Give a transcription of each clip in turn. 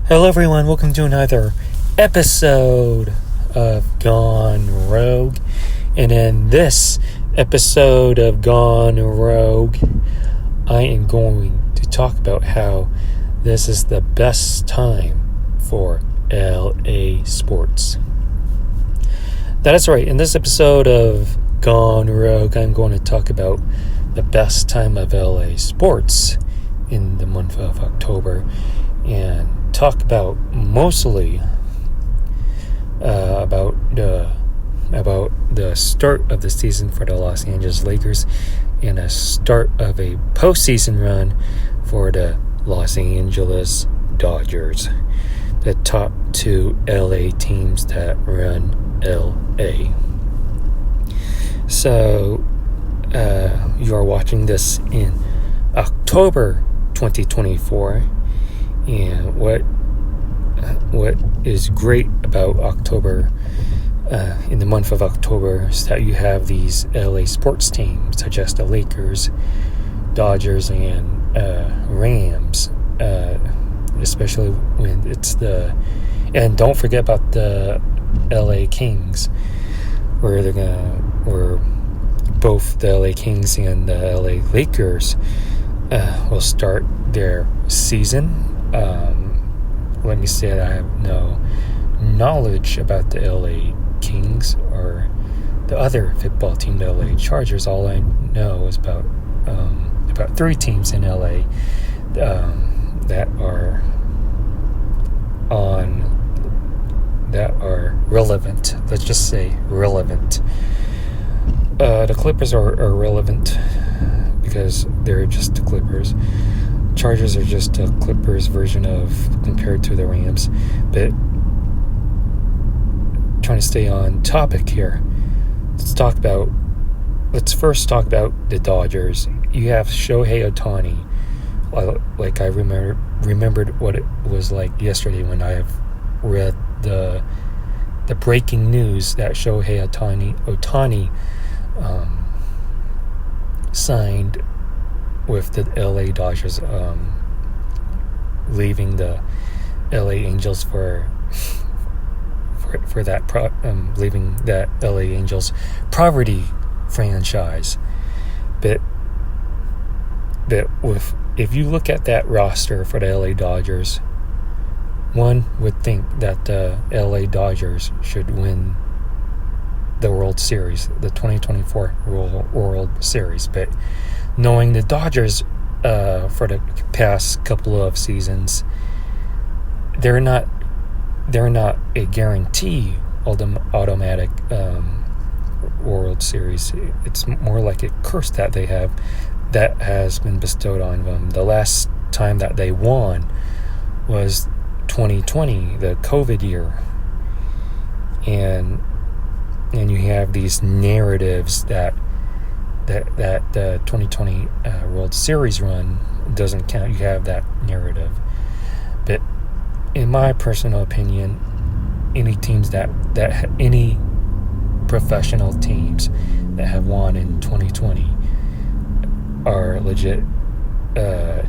Hello everyone, welcome to another episode of Gone Rogue. And in this episode of Gone Rogue, I am going to talk about how this is the best time for LA sports. That is right, in this episode of Gone Rogue, I'm going to talk about the best time of LA sports in the month of October and talk about mostly about the start of the season for the Los Angeles Lakers and a start of a postseason run for the Los Angeles Dodgers, the top two LA teams that run LA. So you are watching this in October 2024. And what is great about October, in the month of October, is that you have these LA sports teams such as the Lakers, Dodgers, and Rams, especially when it's and don't forget about the LA Kings, where both the LA Kings and the LA Lakers will start their season. Let me say that I have no knowledge about the LA Kings or the other football team, the LA Chargers. All I know is about three teams in LA that are relevant. Let's just say relevant. The Clippers are relevant because they're just the Clippers. Chargers are just a Clippers version of compared to the Rams. But trying to stay on topic here. Let's first talk about the Dodgers. You have Shohei Ohtani. Like I remembered what it was like yesterday when I have read the breaking news that Shohei Ohtani signed with the LA Dodgers, leaving the LA Angels leaving that LA Angels poverty franchise. But if you look at that roster for the LA Dodgers, one would think that the LA Dodgers should win the World Series, the 2024 World Series. But knowing the Dodgers for the past couple of seasons, they're not a guarantee automatic World Series. It's more like a curse that they have that has been bestowed on them. The last time that they won was 2020, the COVID year, and you have these narratives that the 2020 World Series run doesn't count. You have that narrative. But in my personal opinion, any professional teams that have won in 2020 are legit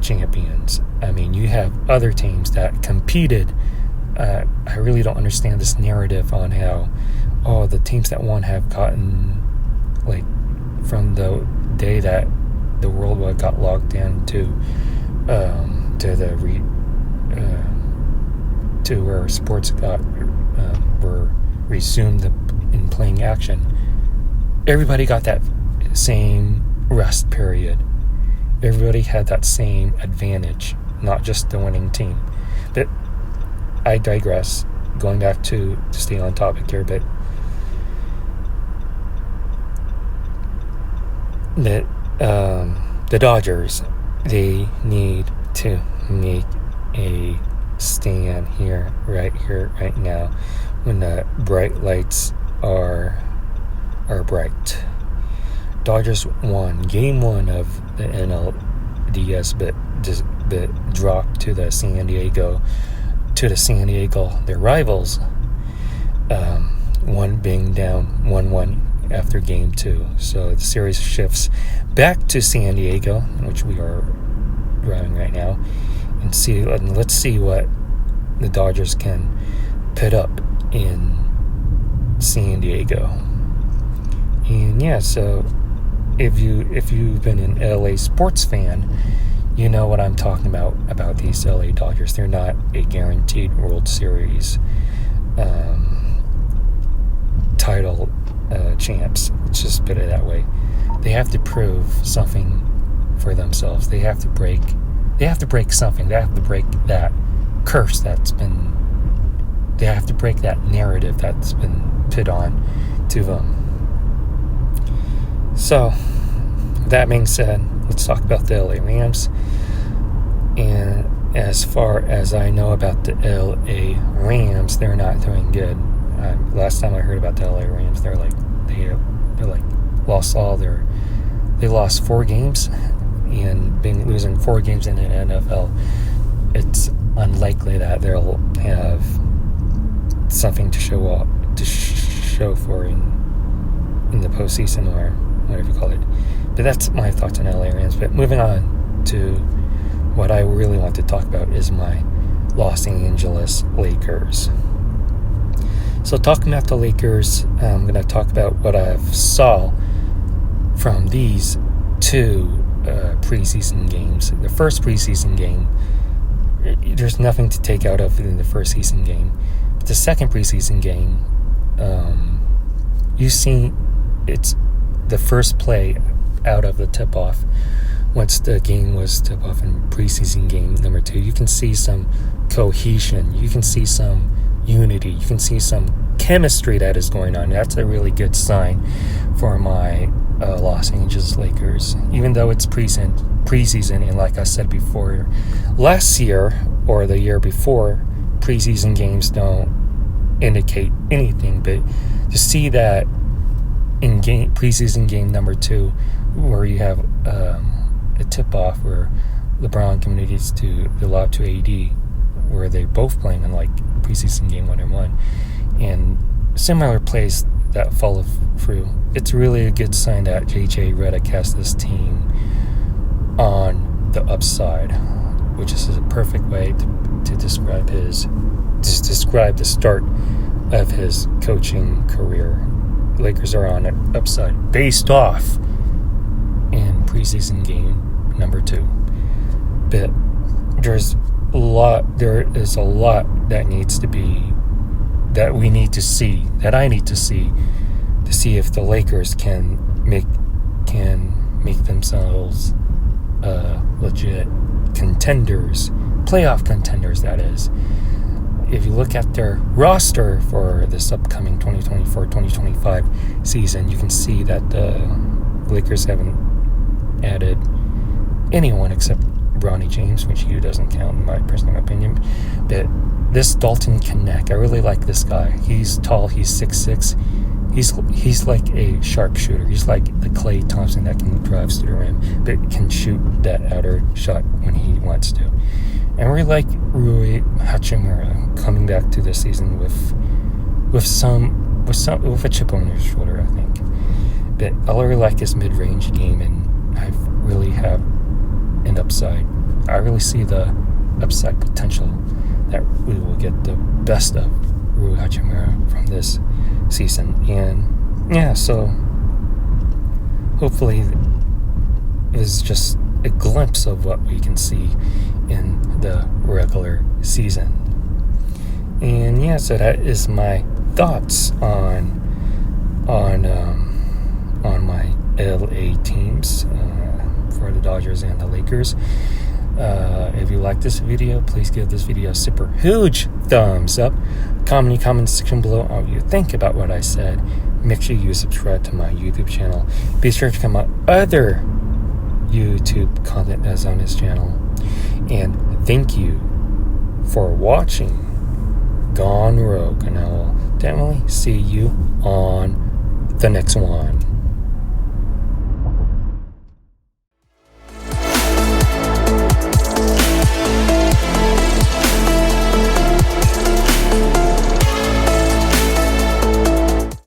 champions. I mean, you have other teams that competed. I really don't understand this narrative on how the teams that won have gotten, like, from the day that the world got locked down to where sports were resumed in playing action. Everybody got that same rest period. Everybody had that same advantage, not just the winning team. But I digress. Going back to stay on topic here, but the Dodgers, they need to make a stand right now when the bright lights are bright. Dodgers won Game 1 of the NLDS, but dropped to the San Diego, their rivals, one being down 1-1 after Game 2. So the series shifts back to San Diego, which we are driving right now, and let's see what the Dodgers can put up in San Diego. And yeah, so if you've been an LA sports fan, you know what I'm talking about these LA Dodgers. They're not a guaranteed World Series title champs. Let's just put it that way. They have to prove something for themselves. They have to break something. They have to break that curse they have to break that narrative that's been put on to them. So, that being said, let's talk about the LA Rams. And as far as I know about the LA Rams, they're not doing good. Last time I heard about the LA Rams, they lost 4 games, and being losing 4 games in the NFL, it's unlikely that they'll have something to show for in the postseason, or whatever you call it. But that's my thoughts on LA Rams. But moving on to what I really want to talk about is my Los Angeles Lakers. So talking about the Lakers, I'm going to talk about what I've saw from these 2 preseason games. The first preseason game, there's nothing to take out of it in the first season game. But the second preseason game, you see it's the first play out of the tip-off. Once the game was tip-off in preseason game number 2, you can see some cohesion. You can see some unity. You can see some chemistry that is going on. That's a really good sign for my Los Angeles Lakers. Even though it's preseason, and like I said before, last year or the year before, preseason games don't indicate anything. But to see that in preseason game number 2, where you have a tip-off where LeBron communicates to the lob to AD, where they're both playing in like preseason game 1 and 1, and similar plays that follow through. It's really a good sign that JJ Redick has this team on the upside, which is a perfect way to describe the start of his coaching career. The Lakers are on an upside based off in preseason game number 2. But there is a lot that we need to see, that I need to see if the Lakers can make themselves legit contenders, playoff contenders, that is. If you look at their roster for this upcoming 2024-2025 season, you can see that the Lakers haven't added anyone except Bronny James, which doesn't count in my personal opinion. But this Dalton Knecht, I really like this guy. He's tall, he's 6'6". He's like a sharpshooter. He's like the Klay Thompson that can drive to the rim, but can shoot that outer shot when he wants to. And I really like Rui Hachimura coming back to this season with a chip on his shoulder, I think. But I really like his mid-range game, and I really have an upside. I really see the upside potential that we will get the best of Rui Hachimura from this season. And yeah, so hopefully is just a glimpse of what we can see in the regular season. And yeah, so that is my thoughts on my LA teams for the Dodgers and the Lakers. If you like this video, please give this video a super huge thumbs up. Comment in the comment section below what you think about what I said. Make sure you subscribe to my YouTube channel. Be sure to check out other YouTube content that's on this channel. And thank you for watching Gone Rogue. And I will definitely see you on the next one.